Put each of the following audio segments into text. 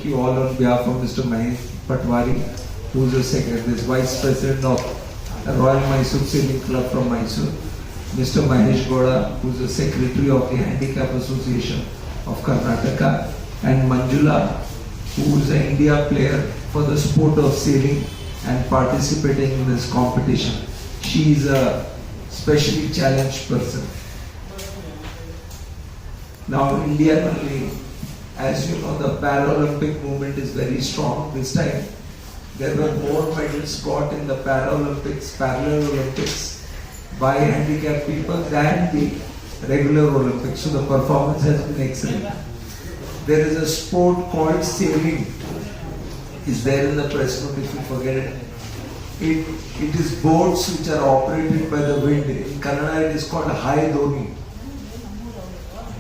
you all on behalf of Mr. Mahesh Patwari, who is the secretary, Vice President of the Royal Mysore Sailing Club from Mysore, Mr. Mahesh Goda, who is the Secretary of the Handicap Association of Karnataka, and Manjula, who is an India player for the sport of sailing and participating in this competition. She is a specially challenged person. Now, India, as you know, the Paralympic movement is very strong. This time, there were more medals got in the Paralympics, Parallel Olympics by handicapped people than the regular Olympics. So the performance has been excellent. There is a sport called sailing. Is there in the press note if you forget it. It is boats which are operated by the wind. In Kannada it is called Hai Doni.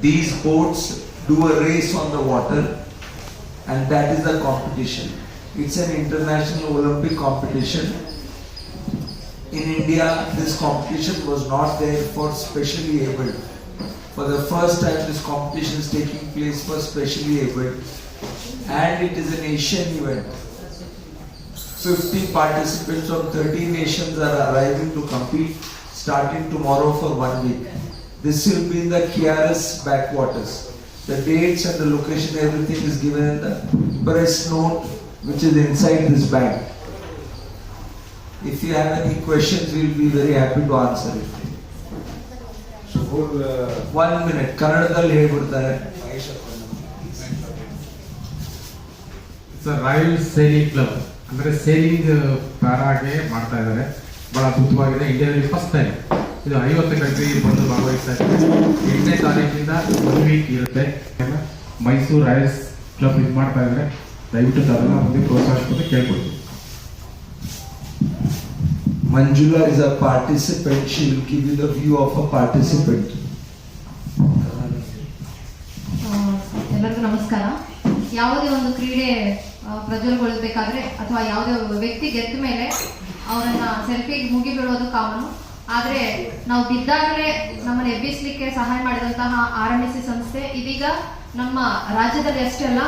These boats do a race on the water, and that is the competition. It's an international Olympic competition. In India, this competition was not there for specially abled. For the first time, this competition is taking place for specially abled, and it is an Asian event. 50 participants from 13 nations are arriving to compete starting tomorrow for 1 week. This will be in the KRS backwaters. The dates and the location, everything is given in the press note which is inside this bag. If you have any questions, we will be very happy to answer it. So, 1 minute. Kannadadalli ಹೇಳ್ಬಿಡ್ತಾರೆ. It's a Royal Sailing Club. ಅಂದರೆ selling ಪ್ಯಾರಾಗೆ ಮಾಡ್ತಾ ಇದ್ದಾರೆ. ಬಹಳ ಅದ್ಭುತವಾಗಿದೆ. ಇಂಡಿಯಾದಲ್ಲಿ first time ಇದು 50 country ಬಂದು ಭಾಗವಹಿಸ್ತಾ ಇದ್ದಾರೆ. 8ನೇ ತಾರೀಕಿಂದ 1 ವೀಕ್ ಇರುತ್ತೆ. ಮೈಸೂರು ರಾಯಲ್ಸ್ ಕ್ಲಬ್ ಇದು ಮಾಡ್ತಾ ಇದ್ದಾರೆ. ದಯವಿಟ್ಟು ಅದನ್ನ ಮುಂದೆ ಪ್ರೋತ್ಸಾಹಿಸಬೇಕು ಕೇಳ್ಕೊಳ್ತೀವಿ. Manjula is a participant. She will give you the view of a participant. ಎಲ್ಲರಿಗೂ ನಮಸ್ಕಾರ. ಯಾವುದೇ ಒಂದು ಕ್ರೀಡೆ ಪ್ರಜ್ವಲಗೊಳ್ಳಬೇಕಾದ್ರೆ ಅಥವಾ ಯಾವುದೇ ವ್ಯಕ್ತಿ ಗೆದ್ದ ಮೇಲೆ ಅವರನ್ನ ಸೆಲ್ಫಿಗೆ ಮುಗಿಬೀಳೋದು ಕಾಮನು. ಆದರೆ ನಾವು ಬಿದ್ದಾಗಲೇ ನಮ್ಮನ್ನು ಎಬ್ಬಿಸಲಿಕ್ಕೆ ಸಹಾಯ ಮಾಡಿದಂತಹ RMSC ಸಂಸ್ಥೆ ಇದೀಗ ನಮ್ಮ ರಾಜ್ಯದಲ್ಲಿ ಅಷ್ಟೇ ಅಲ್ಲ,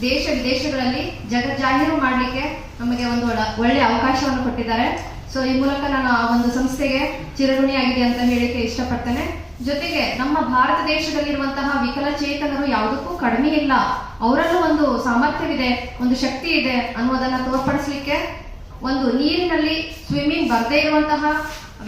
ದೇಶ ವಿದೇಶಗಳಲ್ಲಿ ಜಗಜ್ಜಾಹೀರು ಮಾಡಲಿಕ್ಕೆ ನಮಗೆ ಒಂದು ಒಳ್ಳೆಯ ಅವಕಾಶವನ್ನು ಕೊಟ್ಟಿದ್ದಾರೆ. ಸೊ ಈ ಮೂಲಕ ನಾನು ಆ ಒಂದು ಸಂಸ್ಥೆಗೆ ಚಿರಋಣಿಯಾಗಿದೆ ಅಂತ ಹೇಳಿಕ್ಕೆ ಇಷ್ಟಪಡ್ತೇನೆ. ಜೊತೆಗೆ ನಮ್ಮ ಭಾರತ ದೇಶದಲ್ಲಿರುವಂತಹ ವಿಕಲಚೇತನರು ಯಾವುದಕ್ಕೂ ಕಡಿಮೆ ಇಲ್ಲ. ಅವರಲ್ಲೂ ಒಂದು ಸಾಮರ್ಥ್ಯವಿದೆ, ಒಂದು ಶಕ್ತಿ ಇದೆ ಅನ್ನೋದನ್ನ ತೋರ್ಪಡಿಸಲಿಕ್ಕೆ ಒಂದು ನೀರಿನಲ್ಲಿ ಸ್ವಿಮ್ಮಿಂಗ್ ಬರದೇ ಇರುವಂತಹ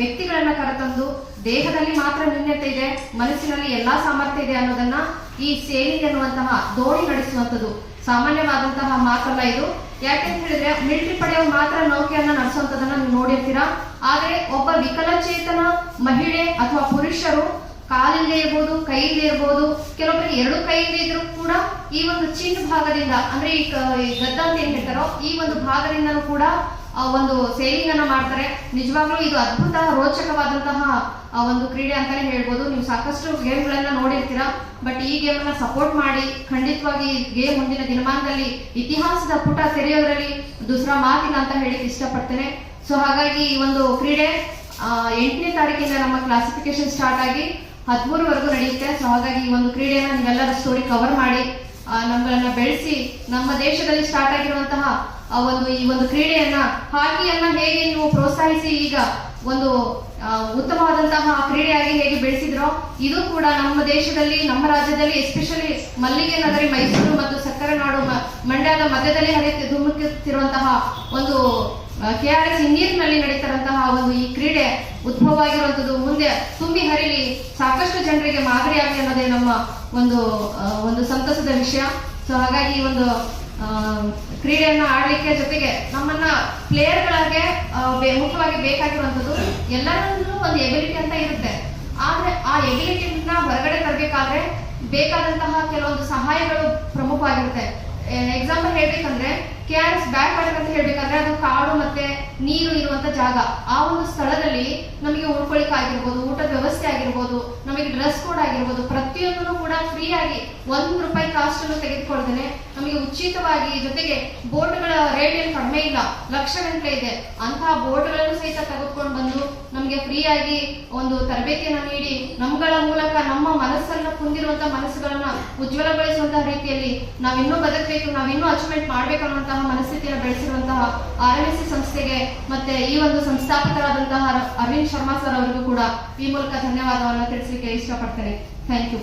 ವ್ಯಕ್ತಿಗಳನ್ನ ಕರೆತಂದು ದೇಹದಲ್ಲಿ ಮಾತ್ರ ನ್ಯೂನ್ಯತೆ ಇದೆ, ಮನಸ್ಸಿನಲ್ಲಿ ಎಲ್ಲಾ ಸಾಮರ್ಥ್ಯ ಇದೆ ಅನ್ನೋದನ್ನ ಈ ಸೇಲಿಂಗ್ ಅನ್ನುವಂತಹ ದೋಣಿ ನಡೆಸುವಂಥದ್ದು ಸಾಮಾನ್ಯವಾದಂತಹ ಮಾತಲ್ಲ ಇದು. ಯಾಕೆಂತ ಹೇಳಿದ್ರೆ ಮಿಲಿಟರಿ ಪಡೆಯವರು ಮಾತ್ರ ನೌಕೆಯನ್ನ ನಡೆಸುವಂತದನ್ನ ನೀವು ನೋಡಿರ್ತೀರಾ. ಆದ್ರೆ ಒಬ್ಬ ವಿಕಲಚೇತನ ಮಹಿಳೆ ಅಥವಾ ಪುರುಷರು ಕಾಲಿಲ್ಲದೆ ಇರ್ಬೋದು, ಕೈಯಿಲ್ಲದೆ ಇರ್ಬೋದು, ಕೆಲವೊಬ್ಬರಿಗೆ 2 ಕೈಯಿಲ್ಲದೆ ಇದ್ರೂ ಕೂಡ ಈ ಒಂದು ಚಿನ್ನ ಭಾಗದಿಂದ ಅಂದ್ರೆ ಈ ಗದ್ದ ಅಂತ ಏನ್ ಹೇಳ್ತಾರೋ ಈ ಒಂದು ಭಾಗದಿಂದನೂ ಕೂಡ ಒಂದು ಸೇಲಿಂಗ್ ಅನ್ನ ಮಾಡ್ತಾರೆ. ನಿಜವಾಗ್ಲೂ ಇದು ಅದ್ಭುತ ರೋಚಕವಾದಂತಹ ಒಂದು ಕ್ರೀಡೆ ಅಂತಾನೆ ಹೇಳ್ಬೋದು. ನೀವು ಸಾಕಷ್ಟು ಗೇಮ್ಗಳನ್ನ ನೋಡಿರ್ತೀರಾ, ಬಟ್ ಈ ಗೇಮ್ ಅನ್ನ ಸಪೋರ್ಟ್ ಮಾಡಿ ಖಂಡಿತವಾಗಿ ಗೇಮ್ ಮುಂದಿನ ದಿನಮಾನದಲ್ಲಿ ಇತಿಹಾಸದ ಪುಟ ತೆರೆಯೋದ್ರಲ್ಲಿ ದೂಸರಾ ಮಾತಿಲ್ಲ ಅಂತ ಹೇಳಿಕ್ಕೆ ಇಷ್ಟಪಡ್ತೇನೆ. ಸೊ ಹಾಗಾಗಿ ಈ ಒಂದು ಕ್ರೀಡೆ 8ನೇ ತಾರೀಕಿಂದ ನಮ್ಮ ಕ್ಲಾಸಿಫಿಕೇಶನ್ ಸ್ಟಾರ್ಟ್ ಆಗಿ 13ವರೆಗೂ ನಡೆಯುತ್ತೆ. ಸೊ ಹಾಗಾಗಿ ಈ ಒಂದು ಕ್ರೀಡೆಯನ್ನ ನೀವೆಲ್ಲರ ಸ್ಟೋರಿ ಕವರ್ ಮಾಡಿ ನಮ್ಮನ್ನ ಬೆಳೆಸಿ ನಮ್ಮ ದೇಶದಲ್ಲಿ ಸ್ಟಾರ್ಟ್ ಆಗಿರುವಂತಹ ಈ ಒಂದು ಕ್ರೀಡೆಯನ್ನ ಹಾಕಿಯನ್ನ ಹೇಗೆ ನೀವು ಪ್ರೋತ್ಸಾಹಿಸಿ ಈಗ ಒಂದು ಉತ್ತಮವಾದಂತಹ ಕ್ರೀಡೆಯಾಗಿ ಹೇಗೆ ಬೆಳೆಸಿದ್ರೋ ಇದು ಕೂಡ ನಮ್ಮ ದೇಶದಲ್ಲಿ ನಮ್ಮ ರಾಜ್ಯದಲ್ಲಿ ಎಸ್ಪೆಷಲಿ ಮಲ್ಲಿಗೆ ನಗರಿ ಮೈಸೂರು ಮತ್ತು ಸಕ್ಕರೆ ನಾಡು ಮಂಡ್ಯದ ಮಧ್ಯದಲ್ಲಿ ಧುಮುಕುತ್ತಿರುವಂತಹ ಒಂದು KRS ನೀರಿನಲ್ಲಿ ನಡೀತಾರಂತಹ ಒಂದು ಈ ಕ್ರೀಡೆ ಉದ್ಭವವಾಗಿರುವಂತದ್ದು ಮುಂದೆ ತುಂಬಿ ಹರಿಲಿ ಸಾಕಷ್ಟು ಜನರಿಗೆ ಮಾದರಿಯಾಗಲಿ ಅನ್ನೋದೇ ನಮ್ಮ ಒಂದು ಸಂತಸದ ವಿಷಯ. ಸೊ ಹಾಗಾಗಿ ಈ ಒಂದು ಕ್ರೀಡೆಯನ್ನ ಆಡ್ಲಿಕ್ಕೆ ಜೊತೆಗೆ ನಮ್ಮನ್ನ ಪ್ಲೇಯರ್ಗಳಿಗೆ ಮುಖ್ಯವಾಗಿ ಬೇಕಾಗಿರುವಂತದ್ದು ಎಲ್ಲರಲ್ಲೂ ಒಂದು ಎಬಿಲಿಟಿ ಅಂತ ಇರುತ್ತೆ. ಆದ್ರೆ ಆ ಎಬಿಲಿಟಿನ ಹೊರಗಡೆ ತರಬೇಕಾದ್ರೆ ಬೇಕಾದಂತಹ ಕೆಲವೊಂದು ಸಹಾಯಗಳು ಪ್ರಮುಖವಾಗಿರುತ್ತೆ. ಎಕ್ಸಾಂಪಲ್ ಹೇಳ್ಬೇಕಂದ್ರೆ KRS ಬ್ಯಾಕ್ ವಾಟರ್ ಅಂತ ಹೇಳ್ಬೇಕಾದ್ರೆ ಅದು ಕಾಡು ಮತ್ತೆ ನೀರು ಇರುವಂತ ಜಾಗ. ಆ ಒಂದು ಸ್ಥಳದಲ್ಲಿ ನಮಗೆ ಉಳ್ಕೊಳಿಕ್ ಆಗಿರ್ಬೋದು, ಊಟದ ವ್ಯವಸ್ಥೆ ಆಗಿರ್ಬೋದು, ನಮಗೆ ಡ್ರೆಸ್ ಕೋಡ್ ಆಗಿರ್ಬೋದು, ಪ್ರತಿಯೊಂದನ್ನು ಕೂಡ ಫ್ರೀ ಆಗಿ ₹1 ಕಾಸ್ಟ್ ಅನ್ನು ತೆಗೆದುಕೊಳ್ತೇನೆ ನಮಗೆ ಉಚಿತವಾಗಿ, ಜೊತೆಗೆ ಬೋಟ್ಗಳ ರೇಟ್ ಏನು ಕಡಿಮೆ ಇಲ್ಲ, ಲಕ್ಷಗಟ್ಟಲೆ ಇದೆ. ಅಂತಹ ಬೋಟ್ಗಳನ್ನು ಸಹಿತ ತೆಗೆದುಕೊಂಡು ಬಂದು ನಮಗೆ ಫ್ರೀ ಆಗಿ ಒಂದು ತರಬೇತಿಯನ್ನು ನೀಡಿ ನಮ್ಗಳ ಮೂಲಕ ನಮ್ಮ ಮನಸ್ಸನ್ನ ಕುಂದಿರುವಂತಹ ಮನಸ್ಸುಗಳನ್ನ ಉಜ್ವಲಗೊಳಿಸುವಂತಹ ರೀತಿಯಲ್ಲಿ ನಾವಿನ್ನೂ ಬದುಕಬೇಕು, ನಾವಿನ್ನೂ ಅಚೀವ್ಮೆಂಟ್ ಮಾಡ್ಬೇಕು ಅನ್ನುವಂತಹ ಮನಸ್ಥಿತಿಯನ್ನು ಬೆಳೆಸಿರುವಂತಹ RMSC ಸಂಸ್ಥೆಗೆ ಮತ್ತೆ ಈ ಒಂದು ಸಂಸ್ಥಾಪಕರಾದಂತಹ ಅರವಿಂದ್ ಶರ್ಮಾ ಸರ್ ಅವರಿಗೂ ಕೂಡ ಈ ಮೂಲಕ ಧನ್ಯವಾದವನ್ನು ತಿಳಿಸಲಿಕ್ಕೆ ಇಷ್ಟಪಡ್ತೇನೆ. Thank you.